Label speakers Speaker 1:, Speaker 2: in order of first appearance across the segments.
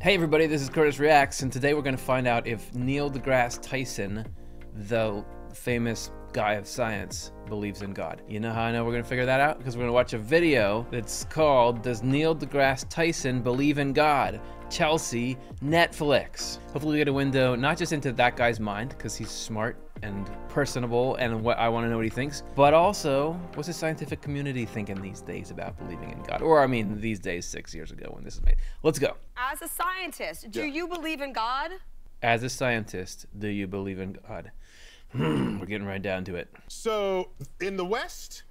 Speaker 1: Hey everybody, this is Curtis Reacts, and today we're going to find out if Neil deGrasse Tyson, the famous guy of science, believes in God. You know how I know we're going to figure that out? Because we're going to watch a video that's called, Does Neil deGrasse Tyson Believe in God? Chelsea, Netflix. Hopefully we get a window not just into that guy's mind, because he's smart and personable and what I want to know what he thinks, but also what's the scientific community thinking these days about believing in God? Or I mean these days 6 years ago when this is made. Let's go.
Speaker 2: As a scientist, do you believe in God?
Speaker 1: As a scientist, do you believe in God? We're getting right down to it.
Speaker 3: So in the West,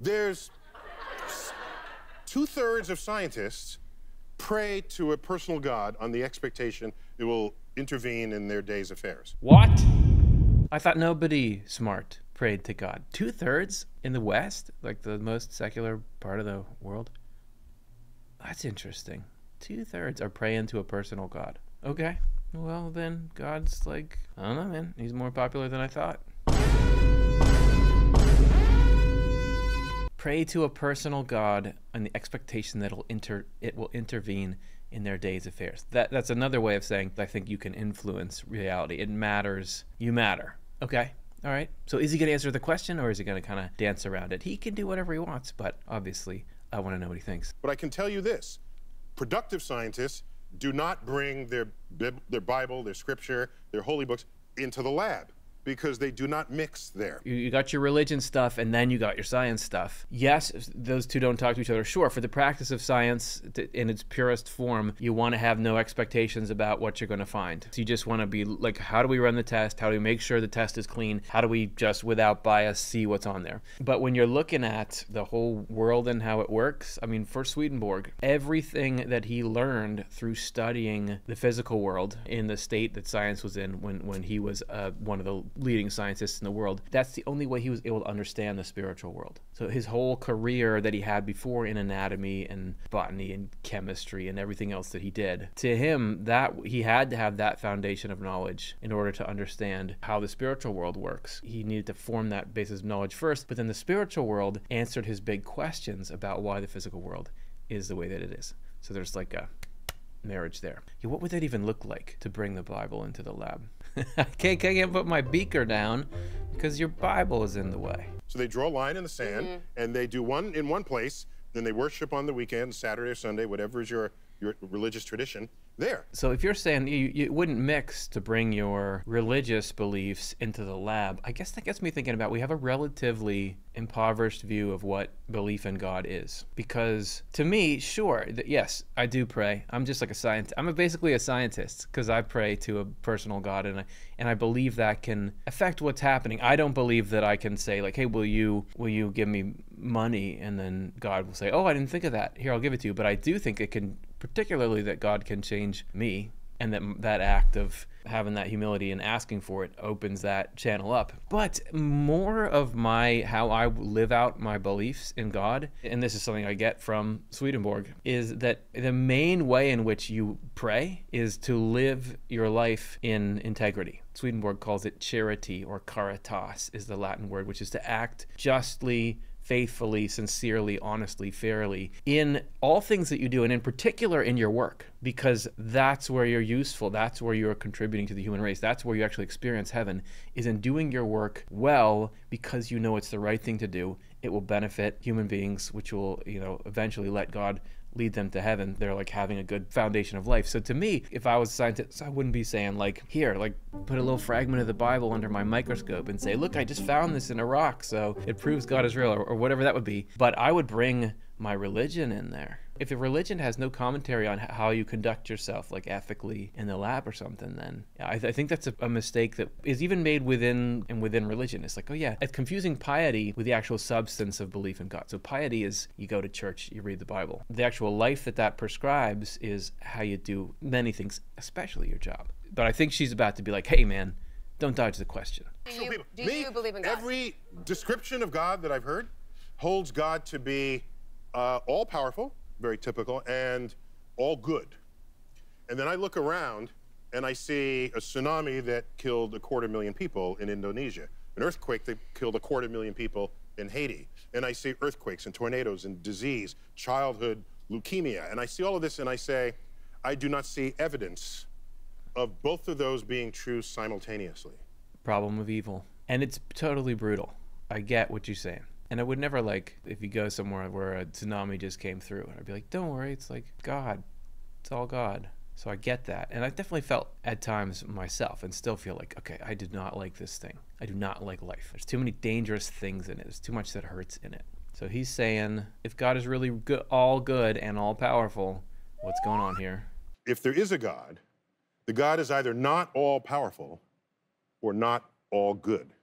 Speaker 3: there's 2/3 of scientists pray to a personal God on the expectation it will intervene in their day's affairs.
Speaker 1: What? I thought nobody smart prayed to God. 2/3 in the West, like the most secular part of the world? That's interesting. 2/3 are praying to a personal God. Okay. Well, then God's like, I don't know, man. He's more popular than I thought. Pray to a personal God on the expectation that it will intervene in their day's affairs. That's another way of saying I think you can influence reality. It matters. You matter. Okay. All right. So is he going to answer the question, or is he going to kind of dance around it? He can do whatever he wants, but obviously I want to know what he thinks.
Speaker 3: But I can tell you this. Productive scientists do not bring their Bible, their scripture, their holy books into the lab, because they do not mix there.
Speaker 1: You got your religion stuff, and then you got your science stuff. Yes, those two don't talk to each other. Sure, for the practice of science in its purest form, you want to have no expectations about what you're going to find. So you just want to be like, how do we run the test? How do we make sure the test is clean? How do we just, without bias, see what's on there? But when you're looking at the whole world and how it works, I mean, for Swedenborg, everything that he learned through studying the physical world in the state that science was in when he was one of the leading scientists in the world, that's the only way he was able to understand the spiritual world. So his whole career that he had before in anatomy and botany and chemistry and everything else that he did, to him, that he had to have that foundation of knowledge in order to understand how the spiritual world works. He needed to form that basis of knowledge first, but then the spiritual world answered his big questions about why the physical world is the way that it is. So there's like a marriage there. Yeah, what would that even look like to bring the Bible into the lab? I can't put my beaker down because your Bible is in the way.
Speaker 3: So they draw a line in the sand, and they do one in one place, then they worship on the weekend, Saturday or Sunday, whatever is your religious tradition, there.
Speaker 1: So if you're saying you wouldn't mix to bring your religious beliefs into the lab, I guess that gets me thinking about, we have a relatively impoverished view of what belief in God is. Because to me, sure, yes, I do pray. I'm just like a scientist. I'm basically a scientist because I pray to a personal God, and I believe that can affect what's happening. I don't believe that I can say like, hey, will you give me money? And then God will say, oh, I didn't think of that. Here, I'll give it to you. But I do think it can, particularly that God can change me, and that act of having that humility and asking for it opens that channel up. But more of how I live out my beliefs in God, and this is something I get from Swedenborg, is that the main way in which you pray is to live your life in integrity. Swedenborg calls it charity, or caritas is the Latin word, which is to act justly, faithfully, sincerely, honestly, fairly in all things that you do, and in particular in your work, because that's where you're useful. That's where you're contributing to the human race. That's where you actually experience heaven, is in doing your work well, because you know it's the right thing to do. It will benefit human beings, which will, eventually let God lead them to heaven. They're like having a good foundation of life. So to me, if I was a scientist, I wouldn't be saying like, here, like put a little fragment of the Bible under my microscope and say, look, I just found this in a rock, so it proves God is real, or whatever that would be. But I would bring my religion in there. If a religion has no commentary on how you conduct yourself, like ethically in the lab or something, then I think that's a mistake that is even made within religion. It's like, oh yeah, it's confusing piety with the actual substance of belief in God. So piety is you go to church, you read the Bible. The actual life that prescribes is how you do many things, especially your job. But I think she's about to be like, hey man, don't dodge the question.
Speaker 2: Do you believe in God?
Speaker 3: Every description of God that I've heard holds God to be all-powerful, very typical, and all good. And then I look around and I see a tsunami that killed 250,000 people in Indonesia, an earthquake that killed 250,000 people in Haiti, and I see earthquakes and tornadoes and disease, childhood leukemia, and I see all of this and I say, I do not see evidence of both of those being true simultaneously.
Speaker 1: Problem of evil. And it's totally brutal. I get what you're saying. And I would never, like, if you go somewhere where a tsunami just came through, and I'd be like, don't worry, it's like God. It's all God. So I get that. And I definitely felt at times myself, and still feel like, okay, I did not like this thing. I do not like life. There's too many dangerous things in it. There's too much that hurts in it. So he's saying, if God is really good, all good and all powerful, what's going on here?
Speaker 3: If there is a God, the God is either not all powerful or not all good.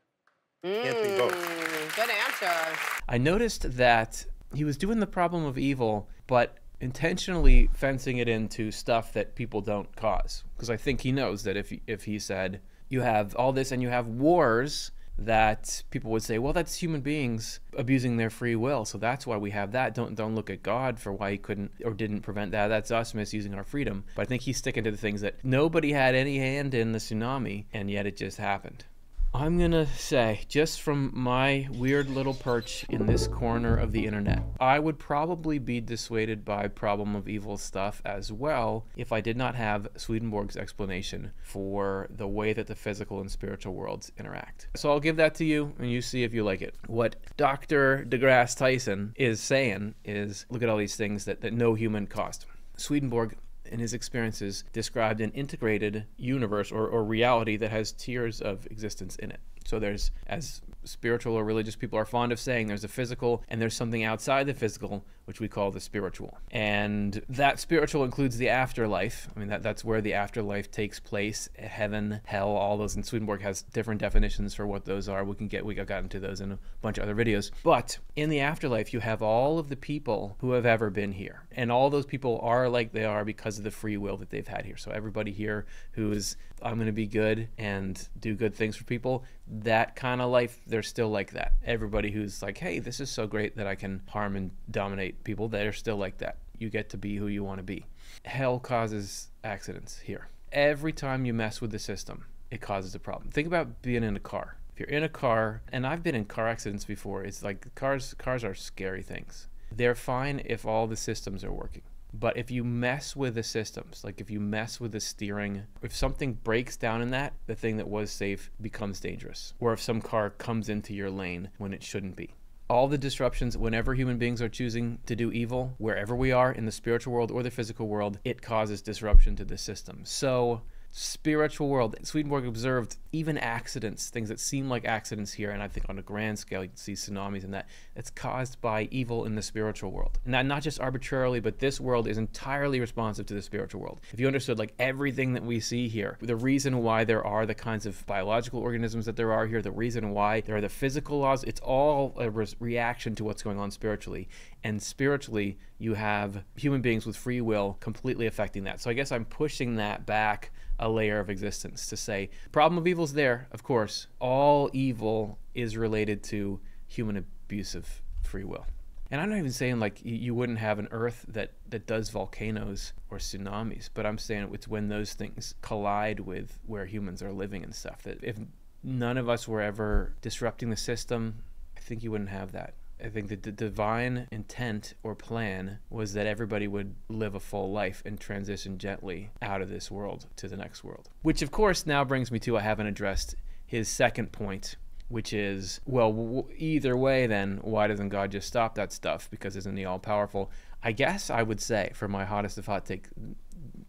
Speaker 3: Can't be both.
Speaker 2: Good answer.
Speaker 1: I noticed that he was doing the problem of evil, but intentionally fencing it into stuff that people don't cause. Because I think he knows that if he said, you have all this and you have wars, that people would say, well, that's human beings abusing their free will, so that's why we have that. Don't look at God for why he couldn't or didn't prevent that. That's us misusing our freedom. But I think he's sticking to the things that nobody had any hand in the tsunami, and yet it just happened. I'm gonna say, just from my weird little perch in this corner of the internet, I would probably be dissuaded by problem of evil stuff as well if I did not have Swedenborg's explanation for the way that the physical and spiritual worlds interact. So I'll give that to you, and you see if you like it. What Dr. DeGrasse Tyson is saying is, look at all these things that no human caused. Swedenborg, in his experiences, described an integrated universe or reality that has tiers of existence in it. So there's, as spiritual or religious people are fond of saying, there's a physical and there's something outside the physical, which we call the spiritual. And that spiritual includes the afterlife. I mean, that's where the afterlife takes place. Heaven, hell, all those. And Swedenborg has different definitions for what those are. We got into those in a bunch of other videos. But in the afterlife, you have all of the people who have ever been here. And all those people are like they are because of the free will that they've had here. So everybody here who's, I'm going to be good and do good things for people, that kind of life, they're still like that. Everybody who's like, hey, this is so great that I can harm and dominate people, they're still like that. You get to be who you want to be. Hell causes accidents here. Every time you mess with the system, it causes a problem. Think about being in a car. If you're in a car, and I've been in car accidents before, it's like cars are scary things. They're fine if all the systems are working. But if you mess with the systems, like if you mess with the steering, if something breaks down in that, the thing that was safe becomes dangerous. Or if some car comes into your lane when it shouldn't be. All the disruptions, whenever human beings are choosing to do evil, wherever we are in the spiritual world or the physical world, it causes disruption to the system. So, spiritual world, Swedenborg observed even accidents, things that seem like accidents here, and I think on a grand scale you can see tsunamis and that, it's caused by evil in the spiritual world. And that not just arbitrarily, but this world is entirely responsive to the spiritual world. If you understood like everything that we see here, the reason why there are the kinds of biological organisms that there are here, the reason why there are the physical laws, it's all a reaction to what's going on spiritually. And spiritually, you have human beings with free will completely affecting that. So I guess I'm pushing that back a layer of existence to say, problem of evil is there, of course. All evil is related to human abuse of free will. And I'm not even saying like you wouldn't have an Earth that does volcanoes or tsunamis, but I'm saying it's when those things collide with where humans are living and stuff, that if none of us were ever disrupting the system, I think you wouldn't have that. I think that the divine intent or plan was that everybody would live a full life and transition gently out of this world to the next world. Which, of course, now brings me to, I haven't addressed his second point, which is, well, either way then, why doesn't God just stop that stuff? Because isn't he all-powerful? I guess I would say, for my hottest of hot take,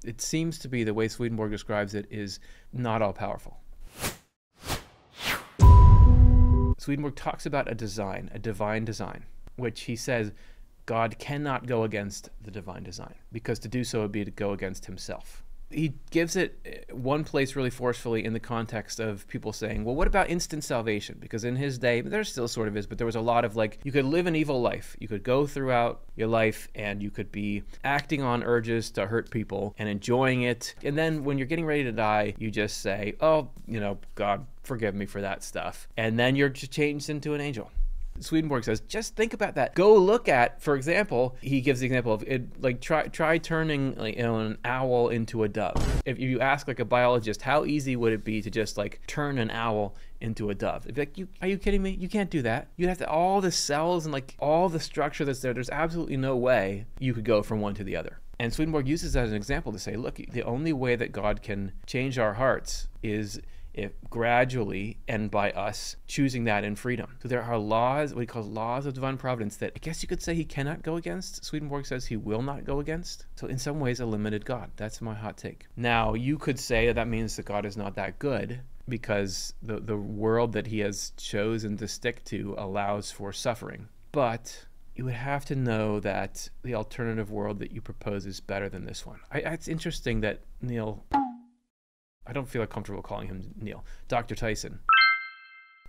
Speaker 1: it seems to be the way Swedenborg describes it is not all-powerful. Swedenborg talks about a divine design, which he says God cannot go against the divine design, because to do so would be to go against himself. He gives it one place really forcefully in the context of people saying, well, what about instant salvation? Because in his day, there still sort of is, but there was a lot of like, you could live an evil life. You could go throughout your life and you could be acting on urges to hurt people and enjoying it. And then when you're getting ready to die, you just say, oh, God, forgive me for that stuff. And then you're just changed into an angel. Swedenborg says, just think about that. Go look at, for example, he gives the example of it, like try turning an owl into a dove. If you ask like a biologist, how easy would it be to just like turn an owl into a dove? It'd be like, are you kidding me? You can't do that. You'd have to, all the cells and like all the structure that's there, there's absolutely no way you could go from one to the other. And Swedenborg uses that as an example to say, look, the only way that God can change our hearts is if gradually and by us choosing that in freedom. So there are laws, what he calls laws of divine providence, that I guess you could say he cannot go against. Swedenborg says he will not go against. So in some ways, a limited God. That's my hot take. Now, you could say that means that God is not that good, because the world that he has chosen to stick to allows for suffering. But you would have to know that the alternative world that you propose is better than this one. It's interesting that Neil, I don't feel comfortable calling him Neil, Dr. Tyson,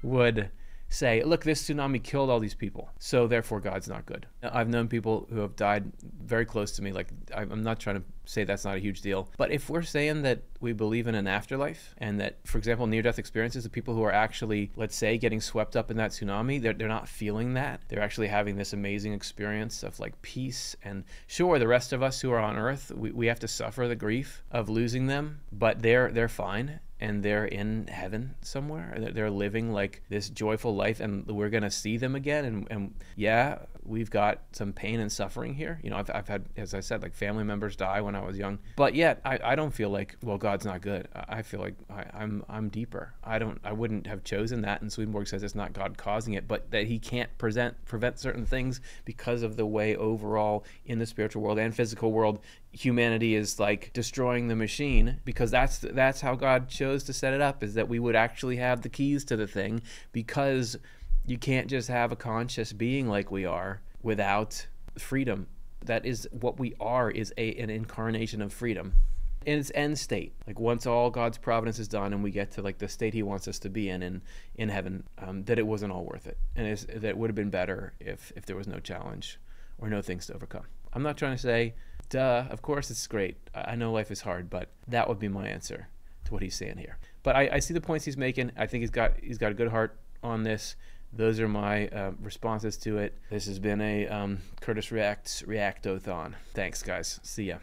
Speaker 1: would say, look, this tsunami killed all these people, so therefore God's not good. Now, I've known people who have died very close to me. Like, I'm not trying to say that's not a huge deal. But if we're saying that we believe in an afterlife, and that, for example, near-death experiences, the people who are actually, let's say, getting swept up in that tsunami, they're not feeling that. They're actually having this amazing experience of like peace. And sure, the rest of us who are on Earth, we have to suffer the grief of losing them, but they're fine. And they're in heaven somewhere. They're living like this joyful life, and we're gonna see them again. And yeah, we've got some pain and suffering here. You know, I've had, as I said, like family members die when I was young. But yet, I don't feel like, well, God's not good. I feel like I'm deeper. I wouldn't have chosen that. And Swedenborg says it's not God causing it, but that he can't prevent certain things because of the way overall in the spiritual world and physical world humanity is like destroying the machine, because that's how God chose to set it up, is that we would actually have the keys to the thing, because you can't just have a conscious being like we are without freedom. That is what we are, is an incarnation of freedom in its end state. Like once all God's providence is done and we get to like the state he wants us to be in heaven, that it wasn't all worth it, and that it would have been better if there was no challenge or no things to overcome. I'm not trying to say, duh, of course it's great. I know life is hard, but that would be my answer to what he's saying here. But I see the points he's making. I think he's got a good heart on this. Those are my responses to it. This has been a Curtis Reacts Reactothon. Thanks, guys. See ya.